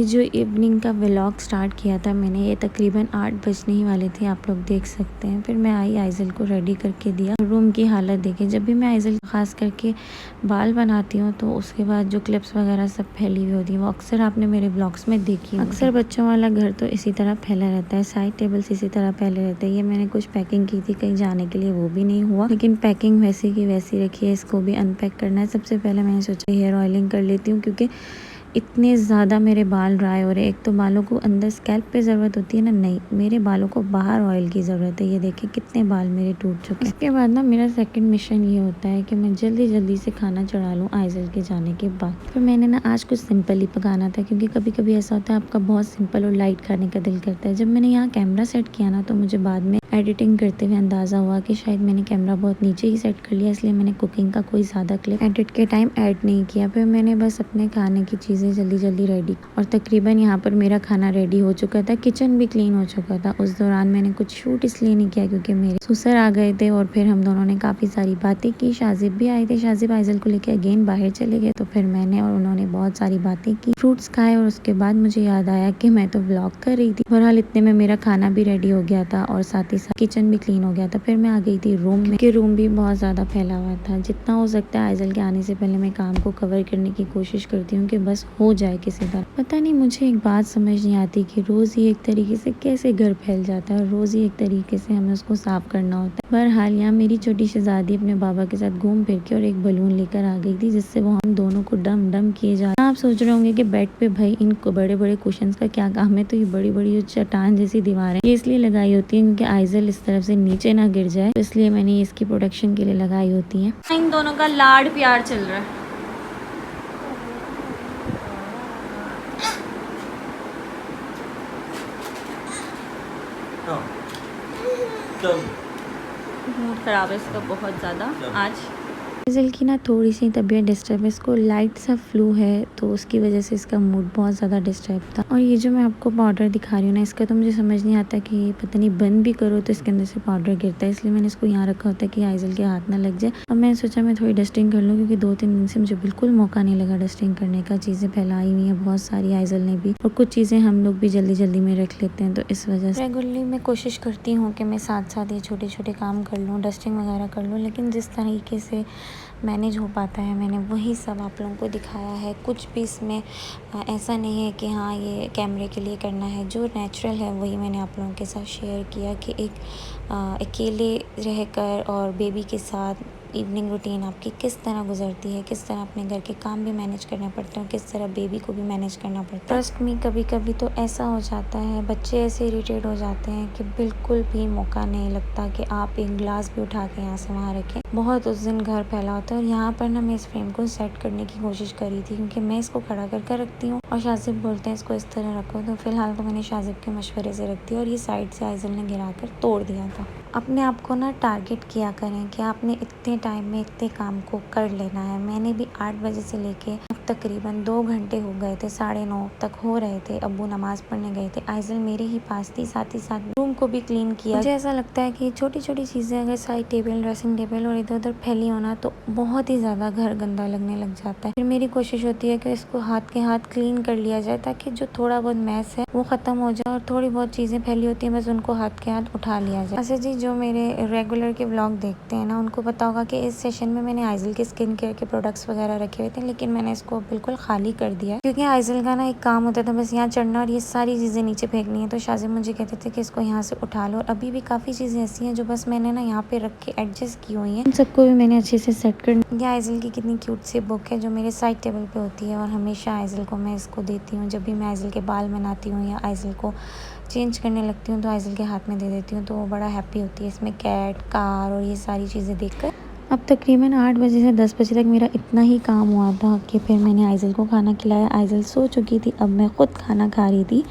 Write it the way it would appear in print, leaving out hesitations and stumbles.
ये जो इवनिंग का व्लॉग स्टार्ट किया था मैंने, ये तकरीबन 8 बजने ही वाले थे, आप लोग देख सकते हैं। फिर मैं आई, आइज़ल को रेडी करके दिया। रूम की हालत देखें, जब भी मैं आइज़ल ख़ास करके बाल बनाती हूँ तो उसके बाद जो क्लिप्स वगैरह सब फैली हुई होती है वो अक्सर आपने मेरे ब्लॉग्स में देखी। अक्सर बच्चों वाला घर तो इसी तरह फैला रहता है, साइड टेबल्स इसी तरह फैले रहते हैं। ये मैंने कुछ पैकिंग की थी कहीं जाने के लिए, वो भी नहीं हुआ, लेकिन पैकिंग वैसी की वैसी रखी है। इसको भी अनपैक करना है। सबसे पहले मैंने सोचा हेयर ऑयलिंग कर लेती हूँ, क्योंकि इतने ज़्यादा मेरे बाल ड्राई हो रहे हैं। एक तो बालों को अंदर स्कैल्प पे ज़रूरत होती है ना, नहीं, मेरे बालों को बाहर ऑयल की ज़रूरत है। ये देखें कितने बाल मेरे टूट चुके हैं। इसके बाद ना मेरा सेकंड मिशन ये होता है कि मैं जल्दी जल्दी से खाना चढ़ा लूँ आइज़ल के जाने के बाद। फिर मैंने ना आज कुछ सिंपल ही पकाना था, क्योंकि कभी कभी ऐसा होता है आपका बहुत सिंपल और लाइट खाने का दिल करता है। जब मैंने यहाँ कैमरा सेट किया ना तो मुझे बाद में एडिटिंग करते हुए अंदाज़ा हुआ कि शायद मैंने कैमरा बहुत नीचे ही सेट कर लिया, इसलिए मैंने कुकिंग का कोई ज़्यादा क्लिप एडिट के टाइम ऐड नहीं किया। फिर मैंने बस अपने खाने की चीज़ें जल्दी जल्दी रेडी, और तकरीबन यहाँ पर मेरा खाना रेडी हो चुका था, किचन भी क्लीन हो चुका था। उस दौरान मैंने कुछ शूट इसलिए नहीं किया क्योंकि मेरे ससुर आ गए थे और फिर हम दोनों ने काफ़ी सारी बातें की। शाजिब भी आए थे, शाजिब आइज़ल को लेकर अगेन बाहर चले गए, तो फिर मैंने और उन्होंने बहुत सारी बातें की, फ्रूट्स खाए, और उसके बाद मुझे याद आया कि मैं तो व्लॉग कर रही थी। बहरहाल इतने में मेरा खाना भी रेडी हो गया था और साथ ही साथ किचन भी क्लीन हो गया था। फिर मैं आ गई थी रूम में, कि रूम भी बहुत ज़्यादा फैला हुआ था। जितना हो सकता है आइज़ल के आने से पहले मैं काम को कवर करने की कोशिश करती हूँ कि बस हो जाए किसी तरह। पता नहीं मुझे एक बात समझ नहीं आती कि रोज़ ही एक तरीके से कैसे घर फैल जाता है, रोज़ ही एक तरीके से हमें उसको साफ करना होता है। बहरहाल यहाँ मेरी छोटी शहजादी अपने बाबा के साथ घूम फिर के और एक बलून लेकर आ गई थी, जिससे वो हम दोनों को डम डम किए जा रहे। आप सोच रहे होंगे कि बेड पे भाई इन बड़े बड़े कुशन्स का क्या काम है, तो ये बड़ी बड़ी जो चट्टान जैसी दीवारें ये इसलिए लगाई होती है क्योंकि आइज़ल इस तरफ से नीचे ना गिर जाए, तो इसलिए मैंने इसकी प्रोटेक्शन के लिए लगाई होती है। इन दोनों का लाड़ प्यार चल रहा है। मूड ख़राब है इसका बहुत ज़्यादा आज। आइज़ल की ना थोड़ी सी तबीयत डिस्टर्ब है, इसको लाइट सा फ्लू है, तो उसकी वजह से इसका मूड बहुत ज़्यादा डिस्टर्ब था। और ये जो मैं आपको पाउडर दिखा रही हूँ ना, इसका तो मुझे समझ नहीं आता कि पता नहीं बंद भी करो तो इसके अंदर से पाउडर गिरता है, इसलिए मैंने इसको यहाँ रखा होता है कि आइज़ल के हाथ ना लग जाए। और मैंने सोचा मैं थोड़ी डस्टिंग कर लूँ, क्योंकि 2-3 दिन से मुझे बिल्कुल मौका नहीं लगा डस्टिंग करने का। चीज़ें फैलाई हुई हैं बहुत सारी आइज़ल ने भी, और कुछ चीज़ें हम लोग भी जल्दी जल्दी में रख लेते हैं, तो इस वजह से रेगुलरली मैं कोशिश करती हूँ कि मैं साथ साथ ये छोटे छोटे काम कर लूँ, डस्टिंग वगैरह कर लूँ, लेकिन जिस तरीके से मैनेज हो पाता है मैंने वही सब आप लोगों को दिखाया है। कुछ भी इसमें ऐसा नहीं है कि हाँ ये कैमरे के लिए करना है, जो नेचुरल है वही मैंने आप लोगों के साथ शेयर किया कि एक अकेले रहकर और बेबी के साथ इवनिंग रूटीन आपकी किस तरह गुजरती है, किस तरह अपने घर के काम भी मैनेज करने पड़ते हैं, किस तरह बेबी को भी मैनेज करना पड़ता है। ट्रस्ट मी, कभी कभी तो ऐसा हो जाता है, बच्चे ऐसे इरिटेट हो जाते हैं कि बिल्कुल भी मौका नहीं लगता कि आप एक ग्लास भी उठा के यहाँ से वहाँ रखें। बहुत उस दिन घर फैला होता है। और यहाँ पर ना मैं इस फ्रेम को सेट करने की कोशिश करी थी, क्योंकि मैं इसको खड़ा कर रखती हूँ और शाजिब बोलते हैं इसको इस तरह रखो, तो फिलहाल तो मैंने शाजिब के मशवरे से रख दिया, और ये साइड से आइज़ल ने गिरा कर तोड़ दिया था। अपने आप को ना टारगेट किया करें कि आपने इतने टाइम में इतने काम को कर लेना है। मैंने भी 8 बजे से लेके अब तकरीबन 2 घंटे हो गए थे, 9:30 तक हो रहे थे। अब्बू नमाज़ पढ़ने गए थे, आइज़ल मेरे ही पास थी, साथ ही साथ रूम को भी क्लीन किया। मुझे ऐसा लगता है कि छोटी छोटी चीज़ें अगर साइड टेबल, ड्रेसिंग टेबल और इधर उधर फैली होना तो बहुत ही ज़्यादा घर गंदा लगने लग जाता है। फिर मेरी कोशिश होती है कि इसको हाथ के हाथ क्लीन कर लिया जाए, ताकि जो थोड़ा बहुत मैस है वो ख़त्म हो जाए, और थोड़ी बहुत चीज़ें फैली होती हैं बस उनको हाथ के हाथ उठा लिया जाए। अच्छा जी, जो मेरे रेगुलर के व्लॉग देखते हैं ना उनको पता होगा कि इस सेशन में मैंने आइज़ल के स्किन केयर के प्रोडक्ट्स वगैरह रखे हुए थे, लेकिन मैंने इसको बिल्कुल खाली कर दिया, क्योंकि आइज़ल का ना एक काम होता था बस यहाँ चढ़ना और ये सारी चीज़ें नीचे फेंकनी है। तो शाजिब मुझे कहते थे कि इसको यहाँ से उठा लो, और अभी भी काफ़ी चीज़ें ऐसी हैं जो बस मैंने ना यहाँ पे रख के एडजस्ट की हुई हैं। इन सबको भी मैंने अच्छे से सेट कर। ये आइज़ल की कितनी क्यूट सी बुक है जो मेरे साइड टेबल पे होती है, और हमेशा आइज़ल को मैं इसको देती हूँ। जब भी मैं आइज़ल के बाल बनाती हूँ या आइज़ल को चेंज करने लगती हूँ तो आइज़ल के हाथ में दे देती हूँ, तो वो बड़ा हैप्पी होती है इसमें कैट, कार और ये सारी चीज़ें देखकर। अब तकरीबन 8 बजे से 10 बजे तक मेरा इतना ही काम हुआ था कि फिर मैंने आइज़ल को खाना खिलाया। आइज़ल सो चुकी थी, अब मैं ख़ुद खाना खा रही थी।